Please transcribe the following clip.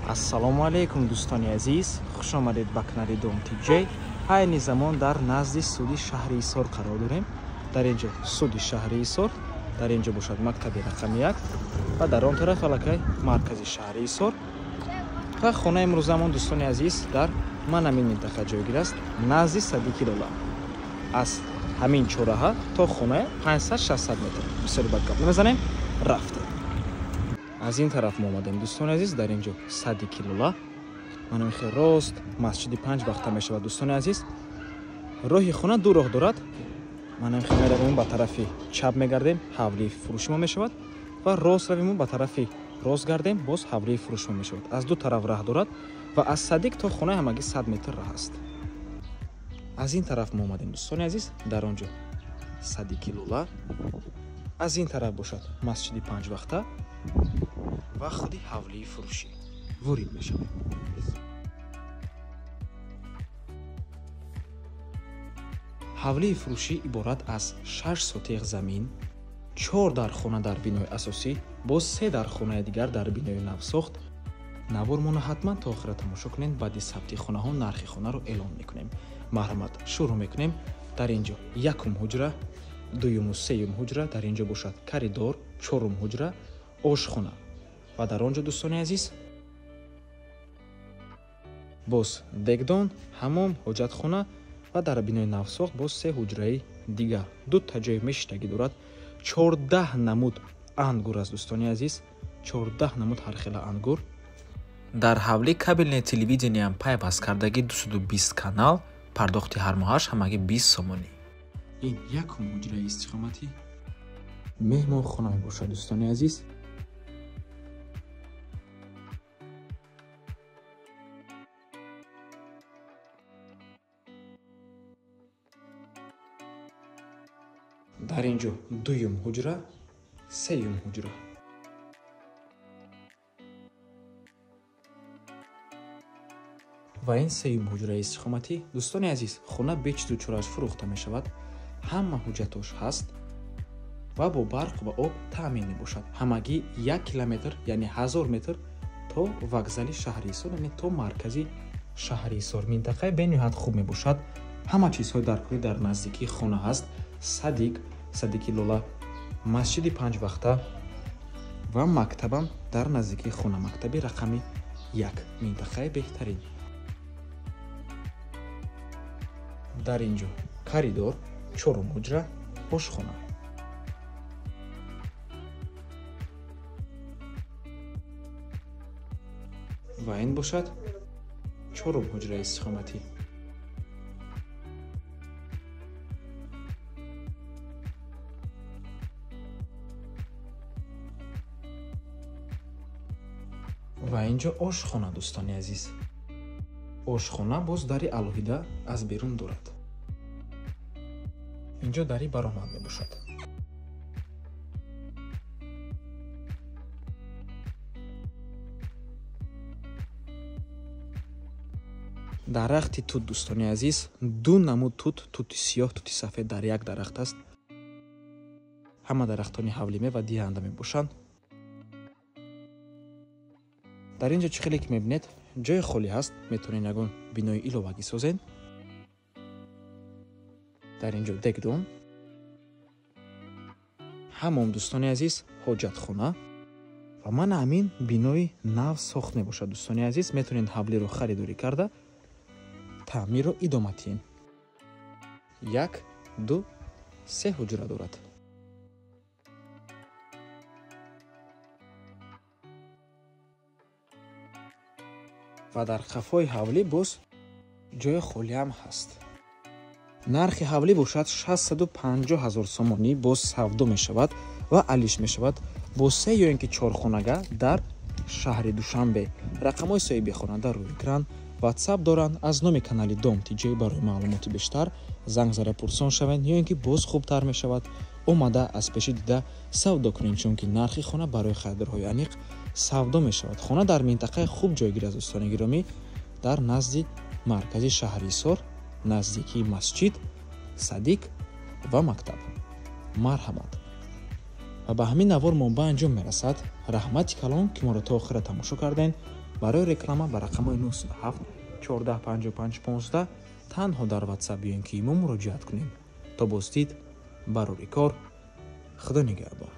ассалому алейкум дӯстони азиз, хуш омадед ба канали Dom TJ. айни замон дар назди суди шаҳри Исор қарор дорем. дар инҷо суди шаҳри Исор, дар инҷо бошад мактаби рақами 1 ва дар он тараф аллакай маркази шаҳри Исор. ва хонаи имрӯзамон дӯстони азиз дар ман ҳамин минтақа ҷойгир аст, назди Садики Лола. аз ҳамин чораҳа то хона 500-600 метр. бисёр бад гап намезанем, рафтем. аз ин тараф мо омадем дӯстони азиз, дар инҷо Садики Лола. манам хел рост масҷиди 5 вақта мешавад дӯстони азиз. роҳи хона ду роҳ дорад. манам хел меравем ба тарафи чап мегардем, ҳавлии фурӯши мо мешавад ва рост равем ба тарафи рост гардем, боз ҳавлии фурӯши мо мешавад. аз ду тараф раҳ дорад ва аз Садик то хонаи ҳамагӣ 100 метр раҳ аст. аз ин тараф мо омадем дӯстони азиз, дар онҷо Садики Лола. аз ин тараф бошад масҷиди 5 вақта ва худи ҳавлии фурӯшӣ ворид мешавем. ҳавлии фурӯшӣ иборат аз 6 сотиқ замин, 4 дархона дар бинои асосӣ, боз 3 дархонаи дигар дар бинои навсохт. навормона ҳатман то охира тамошо кунед. баъди сабти хонаҳо нархи хонаро эълон мекунем. марҳамат, шурӯъ мекунем. дар инҷо якум ҳуҷра, дуюму сеюм ҳуҷра, дар инҷо бошад коридор, чорум ҳуҷра, ошхона ва дар онҷо дӯстони азиз боз дегдон, ҳаммом, ҳоҷатхона ва дар бинои навсохт боз 3 ҳуҷраи дигар. ду таҷои мешитагӣ дорад. 14 намуд ангур аст дӯстони азиз, 14 намуд ҳархела ангур. дар ҳавлӣ кабелни телевидениям пайваст кардагӣ 220 канал, пардохти ҳар моҳаш ҳамагӣ 20 сомонӣ. ин якум ҳуҷраи истиқоматӣ меҳмонхона мебошад дӯстони азиз. дар инҷо дуюм ҳуҷра, сеюм ҳуҷра. ва ин сеюм ҳуҷраи истиқоматӣ дӯстони азиз, хона бечизу чорааш фурӯхта мешавад. ҳама ҳуҷҷатош ҳаст ва бо барқ ва об таъмин мебошад. ҳамагӣ 1 километр яъне 1000 метр то вокзали шаҳри Исор, яъне то маркази шаҳри Исор. минтақаи бениҳоят хуб мебошад. ҳама чизҳои даркунӣ дар наздикии хона ҳаст. Садики Лола, масҷиди 5 вақта ва мактабам дар наздикии хона, мактаби рақами 1. минтақаи беҳтарин. дар инҷо коридор, чорум ҳуҷра, ошхона. ва ин бошад чорум ҳуҷраи истиқоматӣ. ва инҷо ошхона дӯстони азиз. ошхона боз дари алоҳида аз берун дорад. инҷо дари баромад мебошад. дарахти тут дӯстони азиз, ду намуд тут, тути сиёҳ, тути сафед дар як дарахт аст. ҳама дарахтони ҳавлӣ мева диҳанда мебошанд. дар инҷо чӣ хеле ки мебинед, ҷои холӣ ҳаст, метавонед ягон бинои иловагӣ созед. дар инҷо дегдон, ҳаммом дӯстони азиз, ҳоҷатхона ва мана ҳамин бинои нав сохт мебошад дӯстони азиз. метавонед ҳавлиро харидорӣ карда таъмирро идома диҳед. 1, 2, 3 ҳуҷра дорад. ва дар қафои ҳавлӣ боз ҷои холиам ҳаст. нархи ҳавлӣ бошад 650 000 сомонӣ, боз савдо мешавад ва алиш мешавад бо 3 ё ин ки 4 хонага дар шаҳри Душанбе. рақамҳои соҳиби хонада рӯи экран ватсап доранд. аз номи канали Dom TJ барои маълумоти бештар занг зада пурсон шавед ё ин ки боз хубтар мешавад омада аз пеши дида савдо кунед, чунки нархи хона барои харидорҳои аниқ савдо мешавад. хона дар минтақаи хуб ҷойгир аст дӯстони гиромӣ, дар назди маркази шаҳри Исор, наздикии масҷид, Садик ва мактаб. марҳамат. ва ба ҳамин навор мо ба анҷом мерасад. раҳмати калон ки моро то охира тамошо кардем. барои реклама ба рақамои 97 145515 танҳо дар WhatsApp биёед ки мо муроҷиат кунем. То боздид барори кор. худо нигаҳбон.